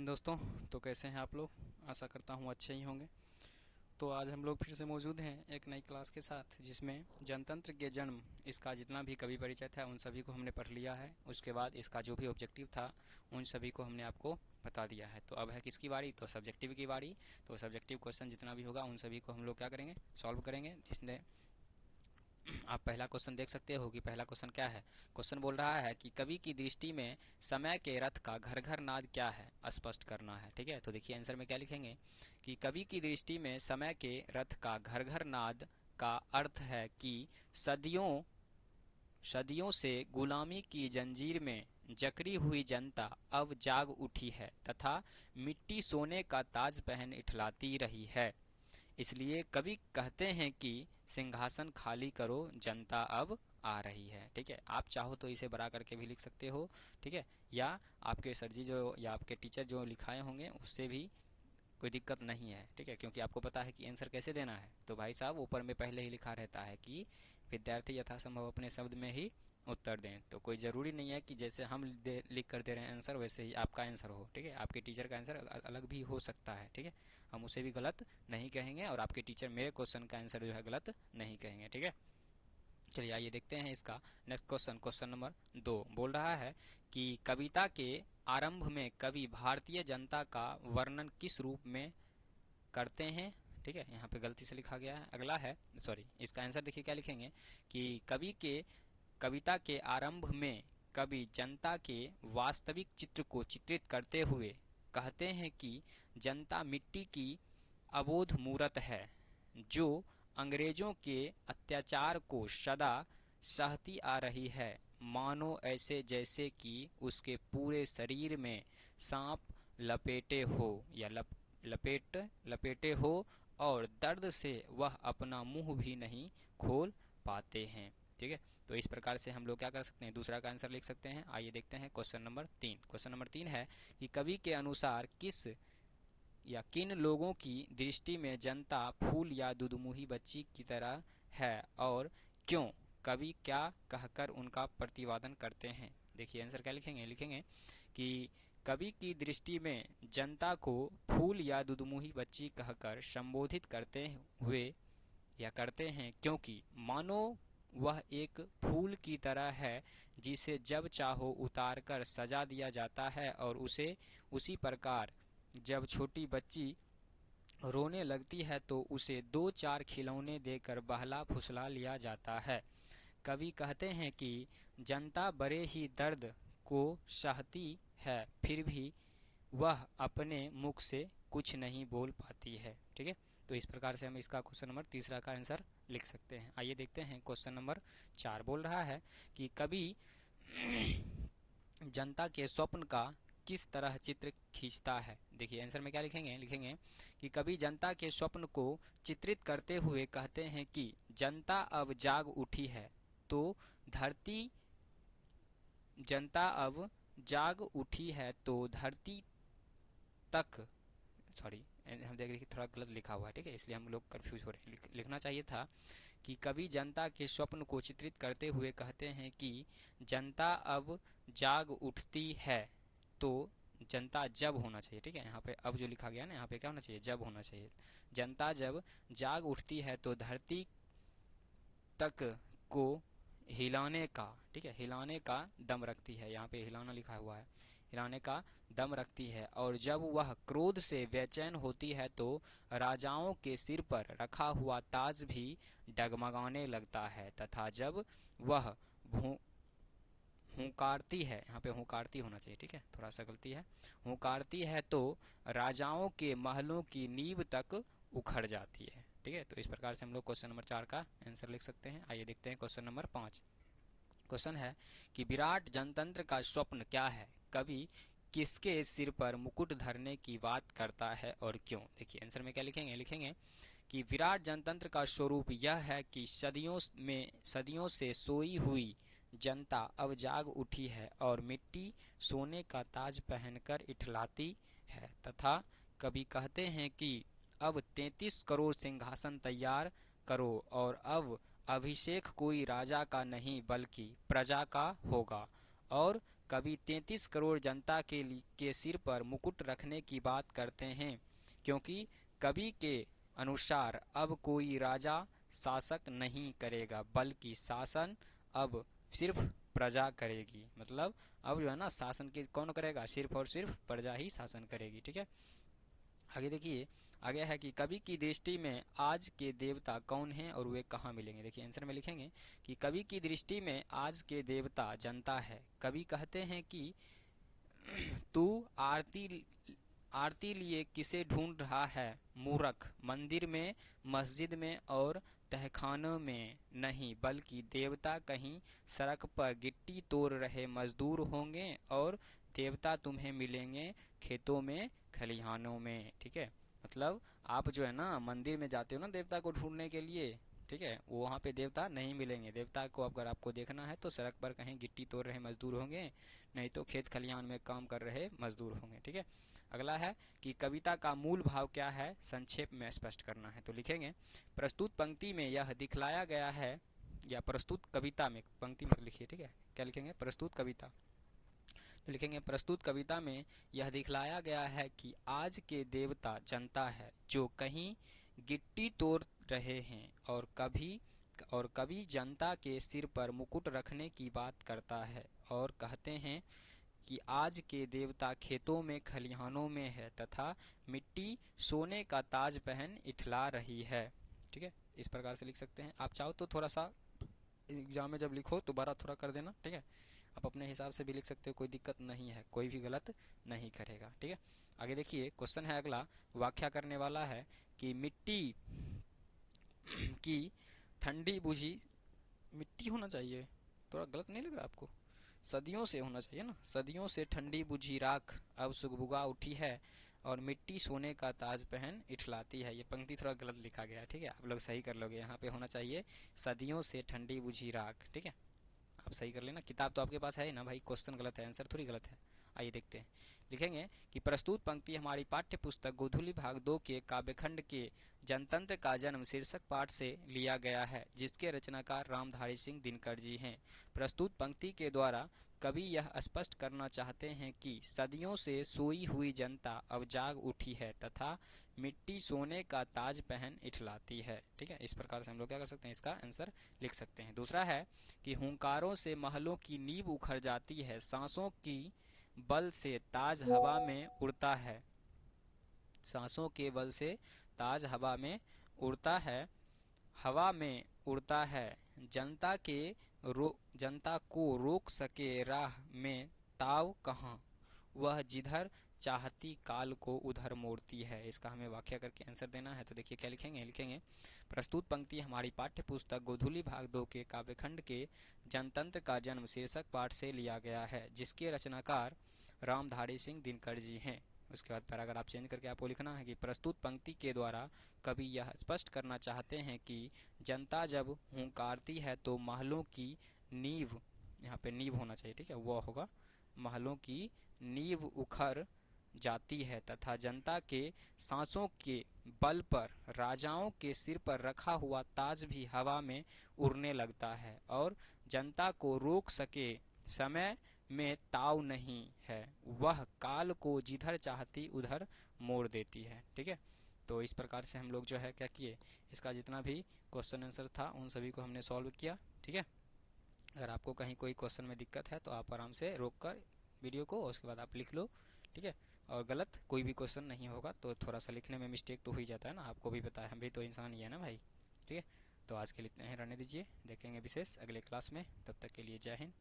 दिन दोस्तों। तो कैसे हैं आप लोग? आशा करता हूँ अच्छे ही होंगे। तो आज हम लोग फिर से मौजूद हैं एक नई क्लास के साथ, जिसमें जनतंत्र के जन्म इसका जितना भी कवि परिचय था उन सभी को हमने पढ़ लिया है। उसके बाद इसका जो भी ऑब्जेक्टिव था उन सभी को हमने आपको बता दिया है। तो अब है किसकी बारी? तो सब्जेक्टिव की बारी। तो सब्जेक्टिव क्वेश्चन जितना भी होगा उन सभी को हम लोग क्या करेंगे? सॉल्व करेंगे। जिसने आप पहला क्वेश्चन देख सकते हो कि पहला क्वेश्चन क्या है। क्वेश्चन बोल रहा है कि कवि की दृष्टि में समय के रथ का घर घर नाद क्या है, स्पष्ट करना है। ठीक है, तो देखिए आंसर में क्या लिखेंगे कि कवि की दृष्टि में समय के रथ का घर घर नाद का अर्थ है कि सदियों सदियों से गुलामी की जंजीर में जकड़ी हुई जनता अब जाग उठी है तथा मिट्टी सोने का ताज पहन इठलाती रही है। इसलिए कवि कहते हैं कि सिंहासन खाली करो, जनता अब आ रही है। ठीक है, आप चाहो तो इसे बड़ा करके भी लिख सकते हो। ठीक है, या आपके सर जी जो या आपके टीचर जो लिखाए होंगे उससे भी कोई दिक्कत नहीं है। ठीक है, क्योंकि आपको पता है कि आंसर कैसे देना है। तो भाई साहब ऊपर में पहले ही लिखा रहता है कि विद्यार्थी यथासंभव अपने शब्द में ही उत्तर दें। तो कोई ज़रूरी नहीं है कि जैसे हम लिख कर दे रहे हैं आंसर वैसे ही आपका आंसर हो। ठीक है, आपके टीचर का आंसर अलग भी हो सकता है। ठीक है, हम उसे भी गलत नहीं कहेंगे और आपके टीचर मेरे क्वेश्चन का आंसर जो है गलत नहीं कहेंगे। ठीक है, चलिए आइए देखते हैं इसका नेक्स्ट क्वेश्चन। क्वेश्चन नंबर 2 बोल रहा है कि कविता के आरंभ में कवि भारतीय जनता का वर्णन किस रूप में करते हैं। ठीक है, यहाँ पे गलती से लिखा गया है। अगला है, सॉरी, इसका आंसर देखिए क्या लिखेंगे कि कविता के आरंभ में कवि जनता के वास्तविक चित्र को चित्रित करते हुए कहते हैं कि जनता मिट्टी की अबोध मूरत है जो अंग्रेजों के अत्याचार को सदा सहती आ रही है, मानो ऐसे जैसे कि उसके पूरे शरीर में सांप लपेटे हो या लपेटे हो और दर्द से वह अपना मुंह भी नहीं खोल पाते हैं। ठीक है, तो इस प्रकार से हम लोग क्या कर सकते हैं, दूसरा का आंसर लिख सकते हैं। आइए देखते हैं क्वेश्चन नंबर 3। क्वेश्चन नंबर 3 है कि कवि के अनुसार किस या किन लोगों की दृष्टि में जनता फूल या दुधमुही बच्ची की तरह है और क्यों? कवि क्या कहकर उनका प्रतिवादन करते हैं। देखिए आंसर क्या लिखेंगे लिखेंगे कि कवि की दृष्टि में जनता को फूल या दुधमुही बच्ची कहकर संबोधित करते हुए या करते हैं क्योंकि मानो वह एक फूल की तरह है जिसे जब चाहो उतार कर सजा दिया जाता है और उसे उसी प्रकार जब छोटी बच्ची रोने लगती है तो उसे दो चार खिलौने देकर बहला फुसला लिया जाता है। कवि कहते हैं कि जनता बड़े ही दर्द को सहती है फिर भी वह अपने मुख से कुछ नहीं बोल पाती है। ठीक है, तो इस प्रकार से हम इसका क्वेश्चन नंबर तीसरा का आंसर लिख सकते हैं। आइए देखते हैं क्वेश्चन नंबर 4 बोल रहा है कि कवि जनता के स्वप्न का किस तरह चित्र खींचता है। देखिए आंसर में क्या लिखेंगे लिखेंगे कि कवि जनता के स्वप्न को चित्रित करते हुए कहते हैं कि जनता अब जाग उठी है तो धरती जनता अब जाग उठी है तो धरती तक, सॉरी हम देख रहे कि थोड़ा गलत लिखा हुआ है। ठीक है, इसलिए हम लोग कंफ्यूज हो रहे हैं। लिखना चाहिए था कि कवि जनता के स्वप्न को चित्रित करते हुए कहते हैं कि जनता अब जाग उठती है तो जनता जब होना चाहिए। ठीक है, यहाँ पे अब जो लिखा गया ना, यहाँ पे क्या होना चाहिए, जब होना चाहिए। जनता जब जाग उठती है तो धरती तक को हिलाने का, ठीक है, हिलाने का दम रखती है। यहाँ पे हिलाना लिखा हुआ है, हिलाने का दम रखती है। और जब वह क्रोध से बेचैन होती है तो राजाओं के सिर पर रखा हुआ ताज भी डगमगाने लगता है तथा जब वह हुंकारती है, यहाँ पे हुंकारती होना चाहिए। ठीक है, थोड़ा सा गलती है, हुंकारती है तो राजाओं के महलों की नींव तक उखड़ जाती है। ठीक है, तो इस प्रकार से हम लोग क्वेश्चन नंबर 4 का आंसर लिख सकते हैं। आइए देखते हैं क्वेश्चन नंबर 5। क्वेश्चन है कि विराट जनतंत्र का स्वप्न क्या है, कवि किसके सिर पर मुकुट धरने की बात करता है और क्यों। देखिए आंसर में क्या लिखेंगे लिखेंगे कि विराट जनतंत्र का स्वरूप यह है कि सदियों से सोई हुई जनता अब जाग उठी है और मिट्टी सोने का ताज पहनकर इठलाती है तथा कवि कहते हैं कि अब 33 करोड़ सिंहासन तैयार करो और अब अभिषेक कोई राजा का नहीं बल्कि प्रजा का होगा और कवि 33 करोड़ जनता के सिर पर मुकुट रखने की बात करते हैं, क्योंकि कवि के अनुसार अब कोई राजा शासक नहीं करेगा, बल्कि शासन अब सिर्फ प्रजा करेगी। मतलब अब जो है ना, शासन के कौन करेगा, सिर्फ और सिर्फ प्रजा ही शासन करेगी। ठीक है, आगे देखिए, आगे है कि कवि की दृष्टि में आज के देवता कौन हैं और वे कहाँ मिलेंगे। देखिए आंसर में लिखेंगे कि कवि की दृष्टि में आज के देवता जनता है। कवि कहते हैं कि तू आरती लिए किसे ढूंढ रहा है मूर्ख, मंदिर में, मस्जिद में और तहखानों में नहीं, बल्कि देवता कहीं सड़क पर गिट्टी तोड़ रहे मजदूर होंगे और देवता तुम्हें मिलेंगे खेतों में, खलिहानों में। ठीक है, मतलब आप जो है ना मंदिर में जाते हो ना देवता को ढूंढने के लिए, ठीक है, वो वहाँ पे देवता नहीं मिलेंगे। देवता को अगर आपको देखना है तो सड़क पर कहीं गिट्टी तोड़ रहे मजदूर होंगे, नहीं तो खेत खलिहान में काम कर रहे मजदूर होंगे। ठीक है, अगला है कि कविता का मूल भाव क्या है, संक्षेप में स्पष्ट करना है। तो लिखेंगे प्रस्तुत पंक्ति में यह दिखलाया गया है, या प्रस्तुत कविता में, पंक्ति मत लिखिए, ठीक है, क्या लिखेंगे, प्रस्तुत कविता। तो लिखेंगे प्रस्तुत कविता में यह दिखलाया गया है कि आज के देवता जनता है, जो कहीं गिट्टी तोड़ रहे हैं, और कभी जनता के सिर पर मुकुट रखने की बात करता है और कहते हैं कि आज के देवता खेतों में, खलिहानों में है तथा मिट्टी सोने का ताज पहन इठला रही है। ठीक है, इस प्रकार से लिख सकते हैं। आप चाहो तो थोड़ा सा एग्जाम में जब लिखो दोबारा थोड़ा कर देना, ठीक है। आप अपने हिसाब से भी लिख सकते हो, कोई दिक्कत नहीं है, कोई भी गलत नहीं करेगा। ठीक है, आगे देखिए क्वेश्चन है अगला, व्याख्या करने वाला है कि मिट्टी की ठंडी बुझी, मिट्टी होना चाहिए, थोड़ा गलत नहीं लग रहा आपको, सदियों से होना चाहिए ना, सदियों से ठंडी बुझी राख अब सुगबुगा उठी है और मिट्टी सोने का ताज पहन इठलाती है। ये पंक्ति थोड़ा गलत लिखा गया है, ठीक है, आप लोग सही कर लोगे। यहाँ पे होना चाहिए सदियों से ठंडी बुझी राख। ठीक है, आप सही कर लेना, किताब तो आपके पास है ना भाई, क्वेश्चन गलत है, आंसर थोड़ी गलत है। आइए देखते हैं, लिखेंगे कि प्रस्तुत पंक्ति हमारी पाठ्य पुस्तक गोधूली भाग 2 के काव्यखंड के जनतंत्र का जन्म शीर्षक पाठ से लिया गया है, जिसके रचनाकार रामधारी सिंह दिनकर जी हैं। प्रस्तुत पंक्ति के द्वारा कवि यह स्पष्ट करना चाहते हैं कि सदियों से सोई हुई जनता अब जाग उठी है तथा मिट्टी सोने का ताज पहन इठलाती है। ठीक है, इस प्रकार से हम लोग क्या कर सकते हैं, इसका आंसर लिख सकते हैं। दूसरा है कि हुंकारों से महलों की नींव उखड़ जाती है, सांसों की बल से ताज हवा में उड़ता है, सांसों के बल से ताज हवा में उड़ता है, हवा में उड़ता है, जनता को रोक सके राह में ताव कहाँ, वह जिधर चाहती काल को उधर मोड़ती है। इसका हमें व्याख्या करके आंसर देना है। तो देखिए क्या लिखेंगे, लिखेंगे प्रस्तुत पंक्ति हमारी पाठ्य पुस्तक गोधूली भाग 2 के काव्यखंड के जनतंत्र का जन्म शीर्षक पाठ से लिया गया है, जिसके रचनाकार रामधारी सिंह दिनकर जी हैं। उसके बाद पैराग्राफ आप चेंज करके आपको लिखना है कि प्रस्तुत पंक्ति के द्वारा कवि यह स्पष्ट करना चाहते हैं कि जनता जब हुंकारती है तो महलों की नींव, यहाँ पे नींव होना चाहिए, ठीक है, वह होगा, महलों की नींव उखड़ जाती है तथा जनता के सांसों के बल पर राजाओं के सिर पर रखा हुआ ताज भी हवा में उड़ने लगता है और जनता को रोक सके समय में ताव नहीं है, वह काल को जिधर चाहती उधर मोड़ देती है। ठीक है, तो इस प्रकार से हम लोग जो है क्या किए, इसका जितना भी क्वेश्चन आंसर था उन सभी को हमने सॉल्व किया। ठीक है, अगर आपको कहीं कोई क्वेश्चन में दिक्कत है तो आप आराम से रोक कर वीडियो को और उसके बाद आप लिख लो। ठीक है, और गलत कोई भी क्वेश्चन नहीं होगा, तो थोड़ा सा लिखने में मिस्टेक तो हो ही जाता है ना, आपको भी पता है, हम भी तो इंसान ही है ना भाई। ठीक है, तो आज के लिए इतना ही रहने दीजिए, देखेंगे विशेष अगले क्लास में, तब तक के लिए जय हिंद।